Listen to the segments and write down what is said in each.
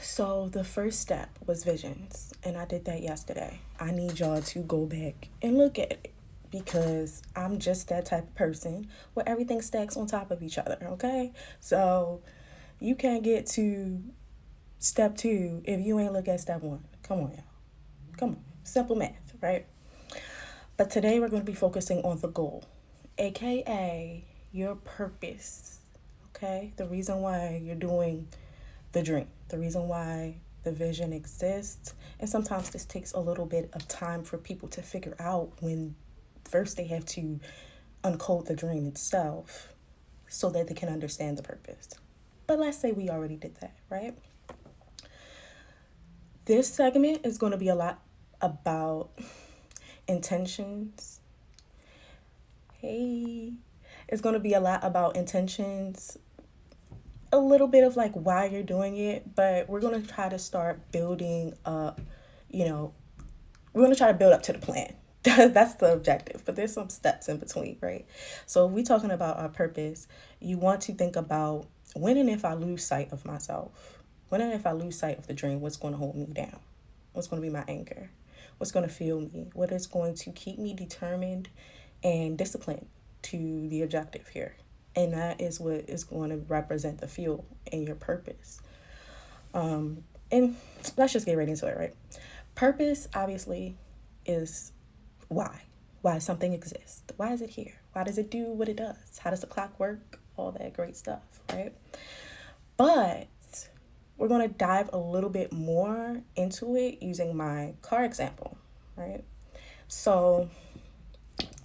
So the first step was visions, and I did that yesterday. I need y'all to go back and look at it because I'm just that type of person where everything stacks on top of each other, okay? So you can't get to step two if you ain't look at step one. Come on, y'all. Come on. Simple math, right? But today we're going to be focusing on the goal, aka your purpose, okay? The reason why you're doing the dream, the reason why the vision exists. And sometimes this takes a little bit of time for people to figure out when first they have to uncode the dream itself so that they can understand the purpose. But let's say we already did that, right? This segment is going to be a lot about intentions. Hey, it's going to be a lot about intentions, a little bit of like why you're doing it, but we're going to try to start building up, you know, we're going to try to build up to the plan. That's the objective, but there's some steps in between, right? So if we're talking about our purpose, you want to think about when and if I lose sight of myself, when and if I lose sight of the dream, what's going to hold me down? What's going to be my anchor? What's going to fuel me? What is going to keep me determined and disciplined to the objective here? And that is what is going to represent the fuel and your purpose. And let's just get right into it, right? Purpose, obviously, is why. Why something exists. Why is it here? Why does it do what it does? How does the clock work? All that great stuff, right? But we're going to dive a little bit more into it using my car example, right? So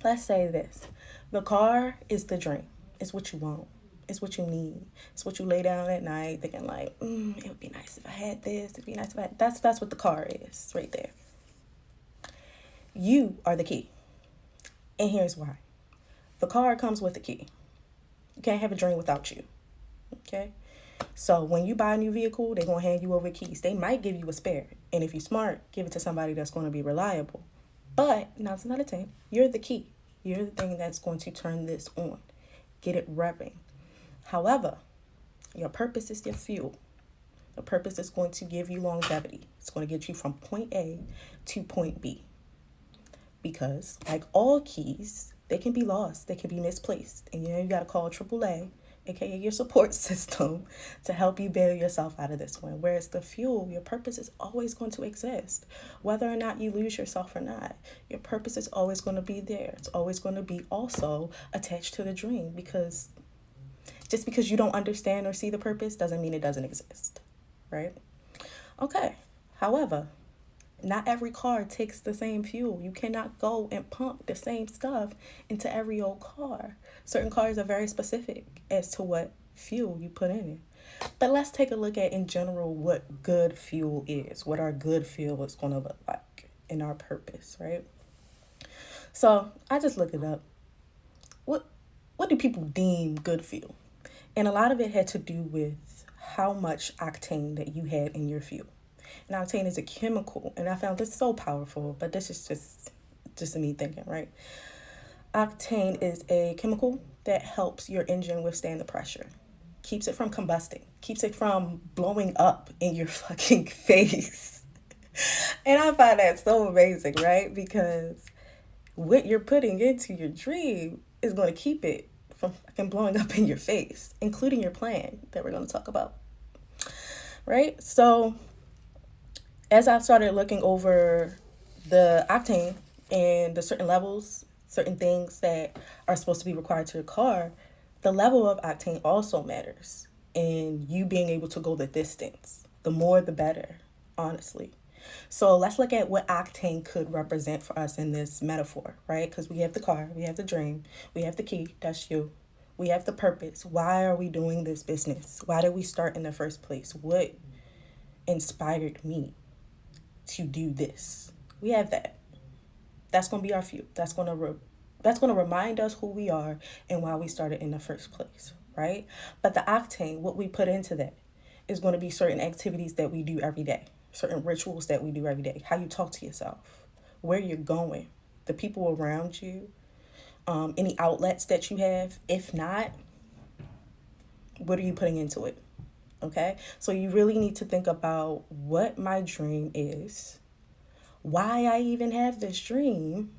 let's say this: the car is the dream, it's what you want, it's what you need, it's what you lay down at night thinking, like, it would be nice if I had this, it'd be nice if I had. That's what the car is right there. You are the key. And here's why: the car comes with the key. You can't have a dream without you. Okay? So when you buy a new vehicle, they're gonna hand you over keys. They might give you a spare. And if you're smart, give it to somebody that's gonna be reliable. But 9 out of 10, you're the key. You're the thing that's going to turn this on. Get it revving. However, your purpose is your fuel. The purpose is going to give you longevity. It's going to get you from point A to point B. Because, like all keys, they can be lost, they can be misplaced. And you got to call AAA, aka your support system, to help you bail yourself out of this one. Whereas the fuel, your purpose is always going to exist. Whether or not you lose yourself or not, your purpose is always going to be there. It's always going to be also attached to the dream, because just because you don't understand or see the purpose doesn't mean it doesn't exist, right? Okay. However, not every car takes the same fuel. You cannot go and pump the same stuff into every old car. Certain cars are very specific as to what fuel you put in it. But let's take a look at, in general, what good fuel is, what our good fuel is going to look like in our purpose, right? So I just looked it up. What what do people deem good fuel? And a lot of it had to do with how much octane that you had in your fuel. And octane is a chemical, and I found this so powerful, but this is just me thinking, right? Octane is a chemical that helps your engine withstand the pressure, keeps it from combusting, keeps it from blowing up in your fucking face. And I find that so amazing, right? Because what you're putting into your dream is going to keep it from fucking blowing up in your face, including your plan that we're going to talk about, right? So as I started looking over the octane and the certain levels, certain things that are supposed to be required to your car, the level of octane also matters. And you being able to go the distance, the more the better, honestly. So let's look at what octane could represent for us in this metaphor, right? Because we have the car, we have the dream, we have the key, that's you. We have the purpose. Why are we doing this business? Why did we start in the first place? What inspired me to do this? We have that. That's going to be our fuel. That's going to remind us who we are and why we started in the first place, right? But the octane, what we put into that, is going to be certain activities that we do every day, certain rituals that we do every day, how you talk to yourself, where you're going, the people around you, any outlets that you have. If not, what are you putting into it? Okay? So you really need to think about what my dream is, why I even have this dream,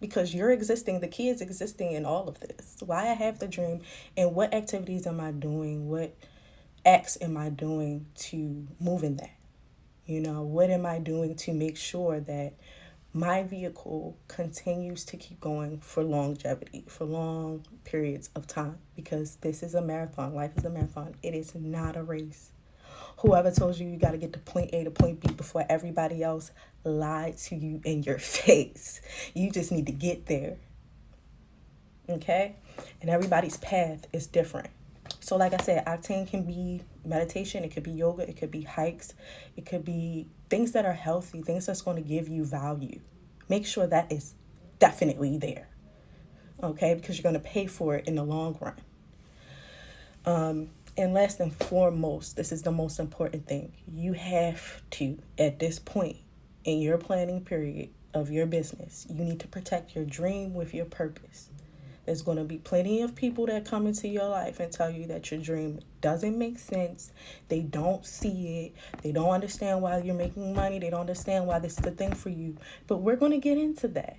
because you're existing, the key is existing in all of this. Why I have the dream, and what activities am I doing? What acts am I doing to move in that? What am I doing to make sure that my vehicle continues to keep going for longevity, for long periods of time? Because this is a marathon. Life is a marathon. It is not a race. Whoever told you you got to get to point A to point B before everybody else lied to you in your face. You just need to get there. Okay? And everybody's path is different. So, like I said, Octane can be meditation, it could be yoga, it could be hikes, it could be things that are healthy, things that's going to give you value. Make sure that is definitely there, okay? Because you're going to pay for it in the long run. And last and foremost, this is the most important thing. You have to, at this point in your planning period of your business, you need to protect your dream with your purpose. There's going to be plenty of people that come into your life and tell you that your dream doesn't make sense. They don't see it. They don't understand why you're making money. They don't understand why this is the thing for you. But we're going to get into that.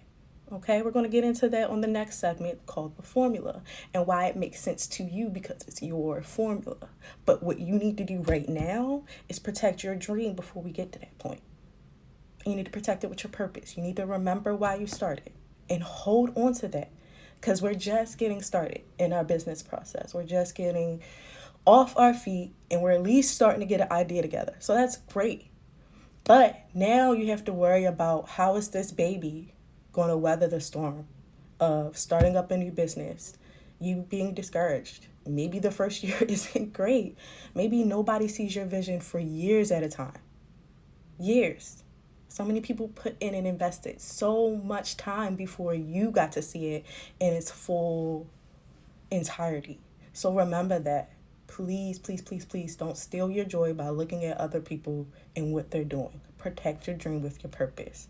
Okay, we're going to get into that on the next segment called the formula and why it makes sense to you because it's your formula. But what you need to do right now is protect your dream before we get to that point. You need to protect it with your purpose. You need to remember why you started and hold on to that, because we're just getting started in our business process. We're just getting off our feet and we're at least starting to get an idea together. So that's great. But now you have to worry about, how is this baby going to weather the storm of starting up a new business, you being discouraged. Maybe the first year isn't great. Maybe nobody sees your vision for years at a time. Years. So many people put in and invested so much time before you got to see it in its full entirety. So remember that. Please, please, please, please don't steal your joy by looking at other people and what they're doing. Protect your dream with your purpose.